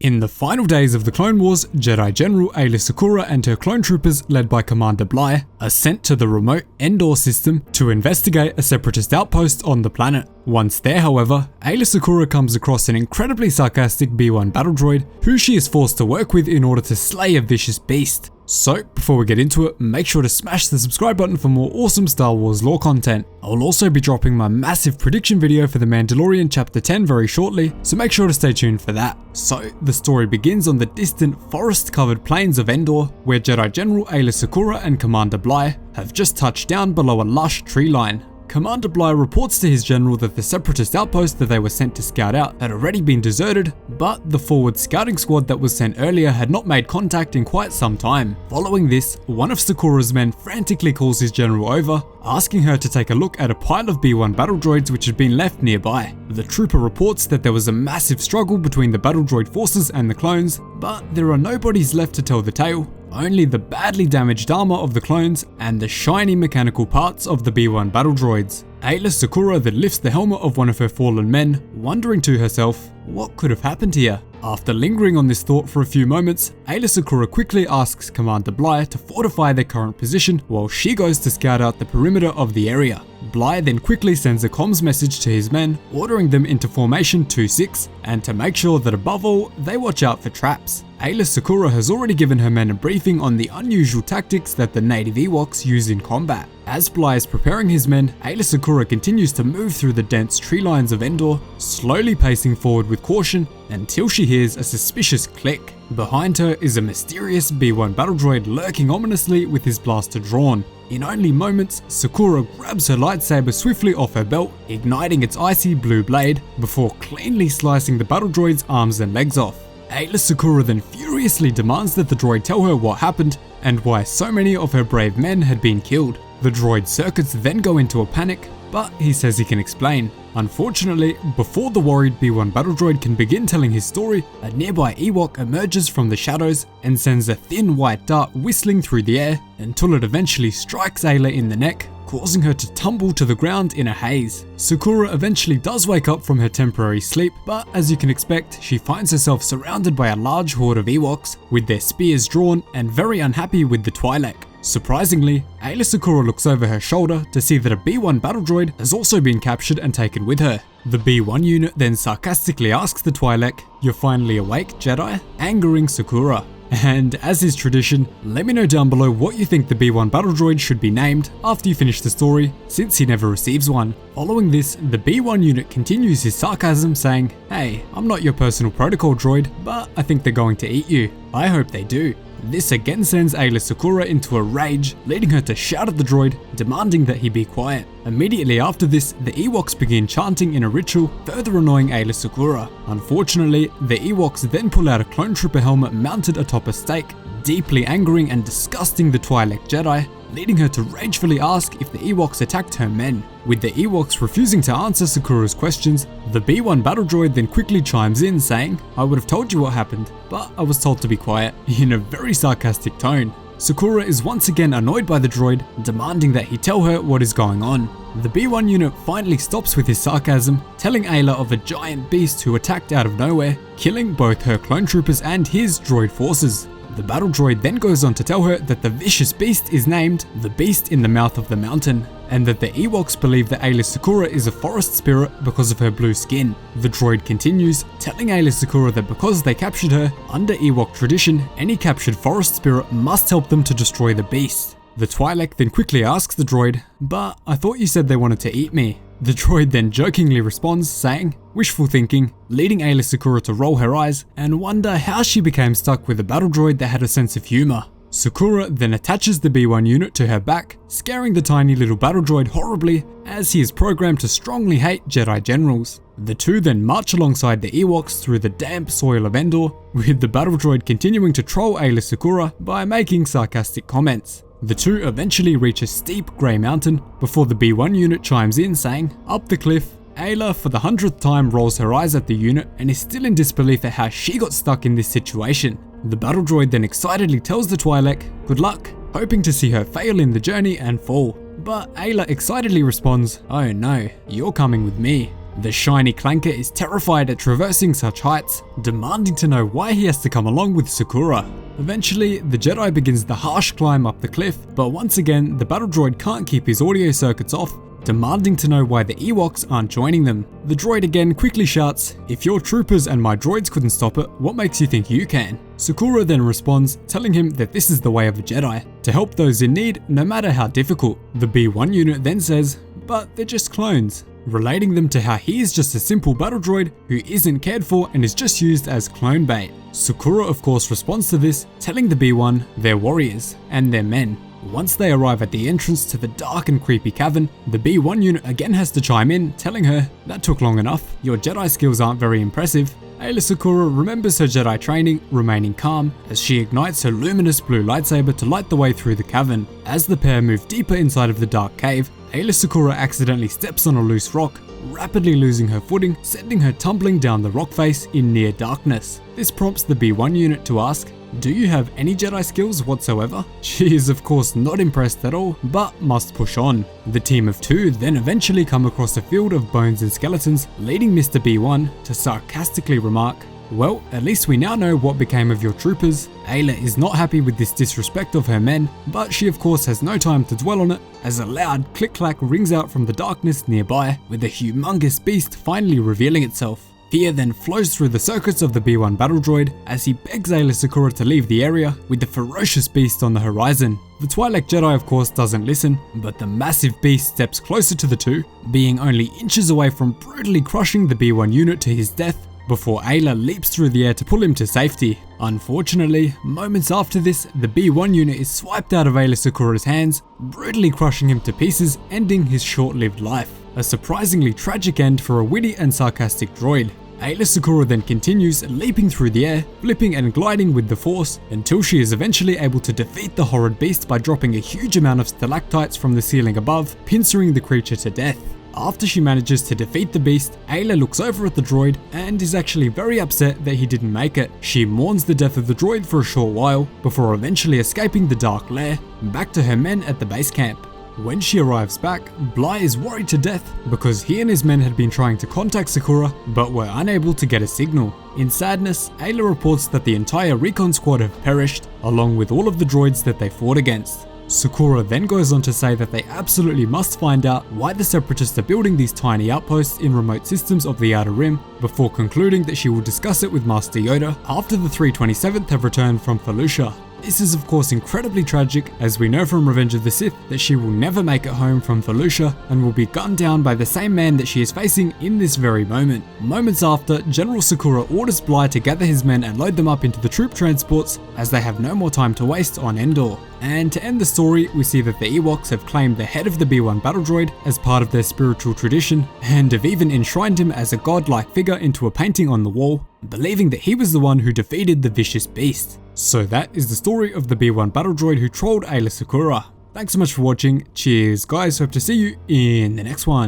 In the final days of the Clone Wars, Jedi General Aayla Secura and her clone troopers, led by Commander Bly, are sent to the remote Endor system to investigate a separatist outpost on the planet. Once there, however, Aayla Secura comes across an incredibly sarcastic B-1 battle droid who she is forced to work with in order to slay a vicious beast. So, before we get into it, make sure to smash the subscribe button for more awesome Star Wars lore content. I will also be dropping my massive prediction video for The Mandalorian Chapter 10 very shortly, so make sure to stay tuned for that. So, the story begins on the distant, forest-covered plains of Endor, where Jedi General Aayla Secura and Commander Bly have just touched down below a lush tree line. Commander Bly reports to his general that the separatist outpost that they were sent to scout out had already been deserted, but the forward scouting squad that was sent earlier had not made contact in quite some time. Following this, one of Secura's men frantically calls his general over, asking her to take a look at a pile of B-1 battle droids which had been left nearby. The trooper reports that there was a massive struggle between the battle droid forces and the clones, but there are no bodies left to tell the tale. Only the badly damaged armor of the clones and the shiny mechanical parts of the B-1 battle droids. Aayla Secura then lifts the helmet of one of her fallen men, wondering to herself, what could have happened here? After lingering on this thought for a few moments, Aayla Secura quickly asks Commander Bly to fortify their current position while she goes to scout out the perimeter of the area. Bly then quickly sends a comms message to his men, ordering them into formation 2-6, and to make sure that above all, they watch out for traps. Aayla Secura has already given her men a briefing on the unusual tactics that the native Ewoks use in combat. As Bly is preparing his men, Aayla Secura continues to move through the dense tree lines of Endor, slowly pacing forward with caution until she hears a suspicious click. Behind her is a mysterious B-1 battle droid lurking ominously with his blaster drawn. In only moments, Secura grabs her lightsaber swiftly off her belt, igniting its icy blue blade before cleanly slicing the battle droid's arms and legs off. Aayla Secura then furiously demands that the droid tell her what happened and why so many of her brave men had been killed. The droid's circuits then go into a panic, but he says he can explain. Unfortunately, before the worried B-1 battle droid can begin telling his story, a nearby Ewok emerges from the shadows and sends a thin white dart whistling through the air until it eventually strikes Aayla in the neck, causing her to tumble to the ground in a haze. Secura eventually does wake up from her temporary sleep, but as you can expect, she finds herself surrounded by a large horde of Ewoks with their spears drawn and very unhappy with the Twi'lek. Surprisingly, Aayla Secura looks over her shoulder to see that a B-1 battle droid has also been captured and taken with her. The B-1 unit then sarcastically asks the Twi'lek, "You're finally awake, Jedi?" angering Secura. And as is tradition, let me know down below what you think the B-1 battle droid should be named after you finish the story, since he never receives one. Following this, the B-1 unit continues his sarcasm saying, "Hey, I'm not your personal protocol droid, but I think they're going to eat you. I hope they do." This again sends Aayla Secura into a rage, leading her to shout at the droid, demanding that he be quiet. Immediately after this, the Ewoks begin chanting in a ritual, further annoying Aayla Secura. Unfortunately, the Ewoks then pull out a clone trooper helmet mounted atop a stake, deeply angering and disgusting the Twi'lek Jedi, leading her to ragefully ask if the Ewoks attacked her men. With the Ewoks refusing to answer Secura's questions, the B-1 battle droid then quickly chimes in saying, "I would have told you what happened, but I was told to be quiet," in a very sarcastic tone. Secura is once again annoyed by the droid, demanding that he tell her what is going on. The B-1 unit finally stops with his sarcasm, telling Aayla of a giant beast who attacked out of nowhere, killing both her clone troopers and his droid forces. The battle droid then goes on to tell her that the vicious beast is named the Beast in the Mouth of the Mountain, and that the Ewoks believe that Aayla Secura is a forest spirit because of her blue skin. The droid continues, telling Aayla Secura that because they captured her, under Ewok tradition, any captured forest spirit must help them to destroy the beast. The Twi'lek then quickly asks the droid, "But I thought you said they wanted to eat me." The droid then jokingly responds, saying, "Wishful thinking," leading Aayla Secura to roll her eyes and wonder how she became stuck with a battle droid that had a sense of humor. Secura then attaches the B-1 unit to her back, scaring the tiny little battle droid horribly, as he is programmed to strongly hate Jedi generals. The two then march alongside the Ewoks through the damp soil of Endor, with the battle droid continuing to troll Aayla Secura by making sarcastic comments. The two eventually reach a steep grey mountain before the B-1 unit chimes in saying, "Up the cliff." Aayla for the 100th time rolls her eyes at the unit and is still in disbelief at how she got stuck in this situation. The battle droid then excitedly tells the Twi'lek, "Good luck," hoping to see her fail in the journey and fall. But Aayla excitedly responds, "Oh no, you're coming with me." The shiny Clanker is terrified at traversing such heights, demanding to know why he has to come along with Sakura. Eventually, the Jedi begins the harsh climb up the cliff, but once again, the battle droid can't keep his audio circuits off, demanding to know why the Ewoks aren't joining them. The droid again quickly shouts, "If your troopers and my droids couldn't stop it, what makes you think you can?" Sakura then responds, telling him that this is the way of a Jedi, to help those in need no matter how difficult. The B1 unit then says, "But they're just clones," relating them to how he is just a simple battle droid who isn't cared for and is just used as clone bait. Sakura of course responds to this, telling the B1 they're warriors and they're men. Once they arrive at the entrance to the dark and creepy cavern, the B1 unit again has to chime in, telling her, "That took long enough, your Jedi skills aren't very impressive." Aayla Secura remembers her Jedi training, remaining calm as she ignites her luminous blue lightsaber to light the way through the cavern. As the pair move deeper inside of the dark cave, Aayla Secura accidentally steps on a loose rock, rapidly losing her footing, sending her tumbling down the rock face in near darkness. This prompts the B1 unit to ask, "Do you have any Jedi skills whatsoever?" She is of course not impressed at all, but must push on. The team of two then eventually come across a field of bones and skeletons, leading Mr. B1 to sarcastically remark, "Well, at least we now know what became of your troopers." Aayla is not happy with this disrespect of her men, but she of course has no time to dwell on it, as a loud click-clack rings out from the darkness nearby, with a humongous beast finally revealing itself. Fear then flows through the circuits of the B1 battle droid as he begs Aayla Secura to leave the area, with the ferocious beast on the horizon. The Twi'lek Jedi of course doesn't listen, but the massive beast steps closer to the two, being only inches away from brutally crushing the B1 unit to his death, before Aayla leaps through the air to pull him to safety. Unfortunately, moments after this, the B1 unit is swiped out of Aayla Secura's hands, brutally crushing him to pieces, ending his short-lived life. A surprisingly tragic end for a witty and sarcastic droid. Aayla Secura then continues, leaping through the air, flipping and gliding with the Force, until she is eventually able to defeat the horrid beast by dropping a huge amount of stalactites from the ceiling above, pincering the creature to death. After she manages to defeat the beast, Aayla looks over at the droid and is actually very upset that he didn't make it. She mourns the death of the droid for a short while, before eventually escaping the dark lair, back to her men at the base camp. When she arrives back, Bly is worried to death because he and his men had been trying to contact Sakura but were unable to get a signal. In sadness, Aayla reports that the entire recon squad have perished, along with all of the droids that they fought against. Sakura then goes on to say that they absolutely must find out why the Separatists are building these tiny outposts in remote systems of the Outer Rim, before concluding that she will discuss it with Master Yoda after the 327th have returned from Felucia. This is of course incredibly tragic, as we know from Revenge of the Sith that she will never make it home from Felucia and will be gunned down by the same man that she is facing in this very moment. Moments after, General Sakura orders Bly to gather his men and load them up into the troop transports, as they have no more time to waste on Endor. And to end the story, we see that the Ewoks have claimed the head of the B1 battle droid as part of their spiritual tradition, and have even enshrined him as a godlike figure into a painting on the wall, believing that he was the one who defeated the vicious beast. So that is the story of the B1 battle droid who trolled Aayla Secura. Thanks so much for watching, cheers guys, hope to see you in the next one.